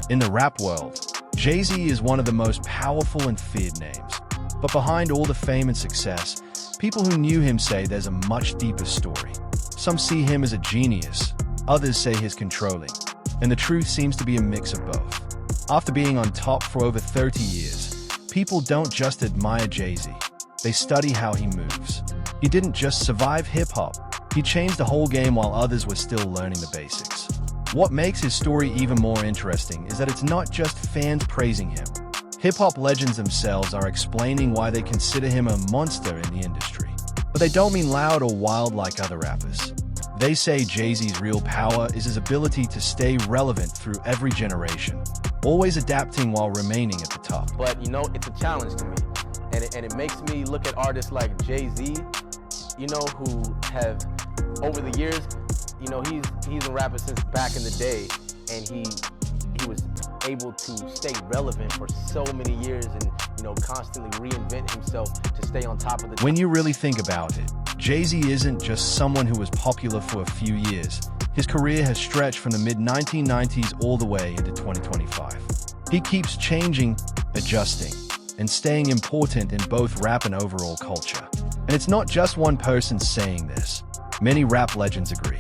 In the rap world, Jay-Z is one of the most powerful and feared names. But behind all the fame and success, people who knew him say there's a much deeper story. Some see him as a genius, others say he's controlling, and the truth seems to be a mix of both. After being on top for over 30 years, people don't just admire Jay-Z, they study how he moves. He didn't just survive hip-hop, he changed the whole game while others were still learning the basics. What makes his story even more interesting is that it's not just fans praising him. Hip-hop legends themselves are explaining why they consider him a monster in the industry. But they don't mean loud or wild like other rappers. They say Jay-Z's real power is his ability to stay relevant through every generation, always adapting while remaining at the top. But you know, it's a challenge to me. And it makes me look at artists like Jay-Z, you know, who have, over the years, you know, he's a rapper since back in the day, and he was able to stay relevant for so many years and, you know, constantly reinvent himself to stay on top of the... When you really think about it, Jay-Z isn't just someone who was popular for a few years. His career has stretched from the mid-1990s all the way into 2025. He keeps changing, adjusting, and staying important in both rap and overall culture. And it's not just one person saying this. Many rap legends agree.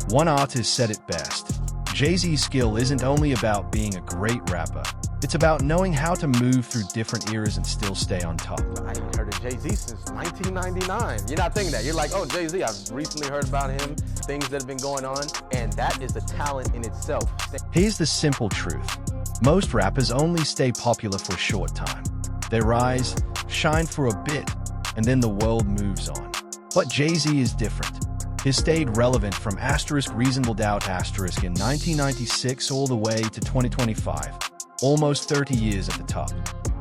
One artist said it best: Jay-Z's skill isn't only about being a great rapper, it's about knowing how to move through different eras and still stay on top. I ain't heard of Jay-Z since 1999. You're not thinking that. You're like, oh, Jay-Z, I've recently heard about him, things that have been going on, and that is a talent in itself. Here's the simple truth. Most rappers only stay popular for a short time. They rise, shine for a bit, and then the world moves on. But Jay-Z is different. He stayed relevant from *Reasonable Doubt* in 1996 all the way to 2025, almost 30 years at the top.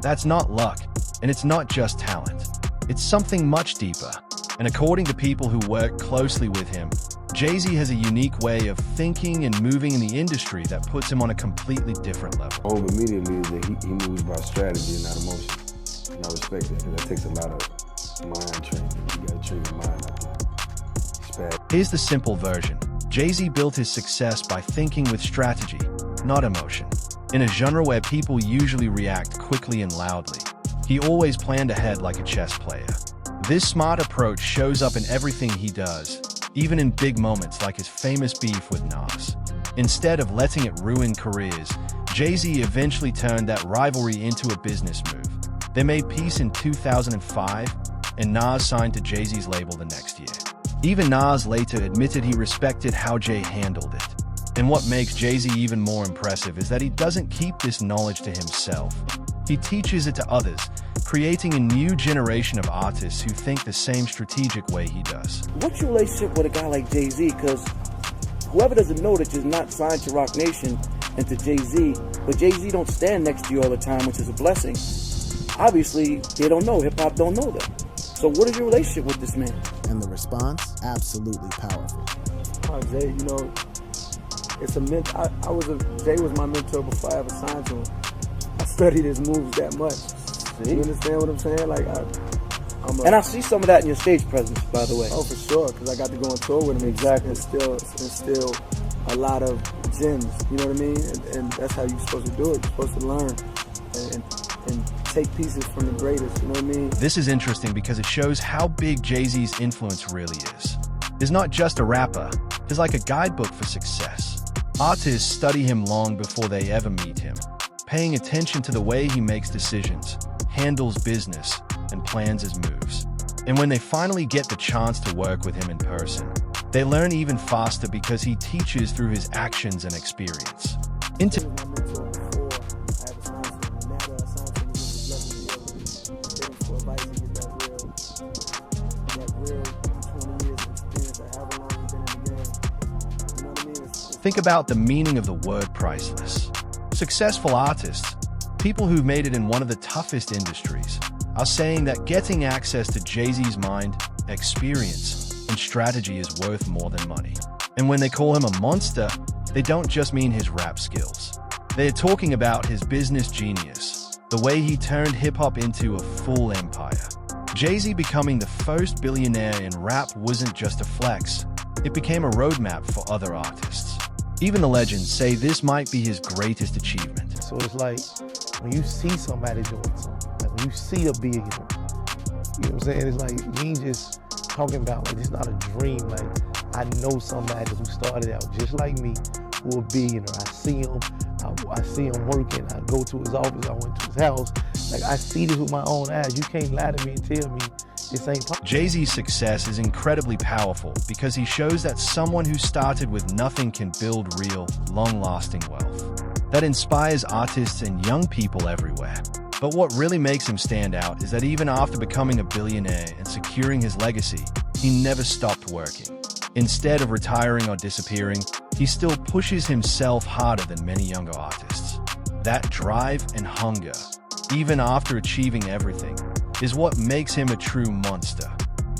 That's not luck, and it's not just talent. It's something much deeper. And according to people who work closely with him, Jay-Z has a unique way of thinking and moving in the industry that puts him on a completely different level. Home immediately is that he moves by strategy and not emotion. And I respect that, because that takes a lot of mind training. You gotta train your mind out there. Here's the simple version. Jay-Z built his success by thinking with strategy, not emotion. In a genre where people usually react quickly and loudly, he always planned ahead like a chess player. This smart approach shows up in everything he does, even in big moments like his famous beef with Nas. Instead of letting it ruin careers, Jay-Z eventually turned that rivalry into a business move. They made peace in 2005, and Nas signed to Jay-Z's label the next year. Even Nas later admitted he respected how Jay handled it. And what makes Jay-Z even more impressive is that he doesn't keep this knowledge to himself. He teaches it to others, creating a new generation of artists who think the same strategic way he does. What's your relationship with a guy like Jay-Z? Because whoever doesn't know that you're not signed to Roc Nation and to Jay-Z, but Jay-Z don't stand next to you all the time, which is a blessing. Obviously, they don't know. Hip-hop don't know that. So what is your relationship with this man? And the response, absolutely powerful. Jay, you know, it's a mentor. Jay was my mentor before I ever signed to him. I studied his moves that much. See? You understand what I'm saying? Like, and I see some of that in your stage presence, by the way. Oh, for sure, because I got to go on tour with him. Exactly. And still a lot of gems. You know what I mean? And that's how you're supposed to do it. You're supposed to learn and take pieces from the greatest, you know what I mean? This is interesting because it shows how big Jay-Z's influence really is. He's not just a rapper, he's like a guidebook for success. Artists study him long before they ever meet him, paying attention to the way he makes decisions, handles business, and plans his moves. And when they finally get the chance to work with him in person, they learn even faster because he teaches through his actions and experience. Think about the meaning of the word priceless. Successful artists, people who've made it in one of the toughest industries, are saying that getting access to Jay-Z's mind, experience, and strategy is worth more than money. And when they call him a monster, they don't just mean his rap skills. They're talking about his business genius, the way he turned hip-hop into a full empire. Jay-Z becoming the first billionaire in rap wasn't just a flex, it became a roadmap for other artists. Even the legends say this might be his greatest achievement. So it's like, when you see somebody doing something, like when you see a billionaire, you know what I'm saying? It's like, you ain't just talking about, like, it's not a dream. Like, I know somebody who started out just like me, who a billionaire. I see him working. I go to his office. I went to his house. Like, I see this with my own eyes. You can't lie to me and tell me this ain't possible. Jay-Z's success is incredibly powerful because he shows that someone who started with nothing can build real, long-lasting wealth that inspires artists and young people everywhere. But what really makes him stand out is that even after becoming a billionaire and securing his legacy, he never stopped working. Instead of retiring or disappearing, he still pushes himself harder than many younger artists. That drive and hunger, even after achieving everything, is what makes him a true monster.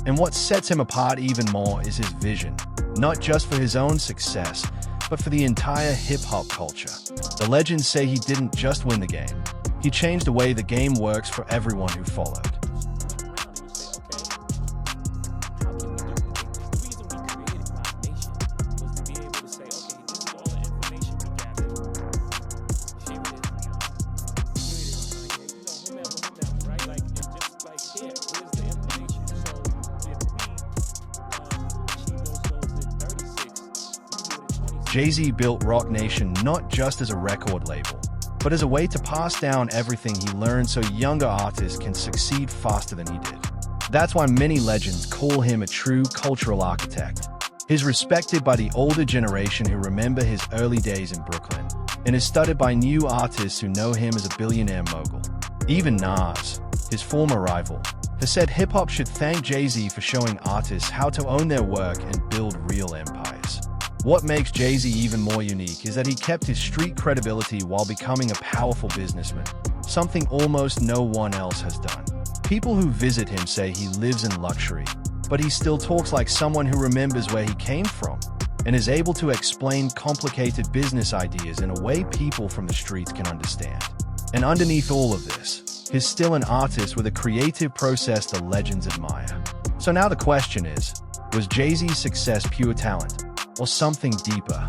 And what sets him apart even more is his vision, not just for his own success, but for the entire hip-hop culture. The legends say he didn't just win the game, he changed the way the game works for everyone who followed. Jay-Z built Roc Nation not just as a record label, but as a way to pass down everything he learned so younger artists can succeed faster than he did. That's why many legends call him a true cultural architect. He's respected by the older generation who remember his early days in Brooklyn, and is studied by new artists who know him as a billionaire mogul. Even Nas, his former rival, has said hip-hop should thank Jay-Z for showing artists how to own their work and build real empires. What makes Jay-Z even more unique is that he kept his street credibility while becoming a powerful businessman, something almost no one else has done. People who visit him say he lives in luxury, but he still talks like someone who remembers where he came from and is able to explain complicated business ideas in a way people from the streets can understand. And underneath all of this, he's still an artist with a creative process the legends admire. So now the question is, was Jay-Z's success pure talent, or something deeper?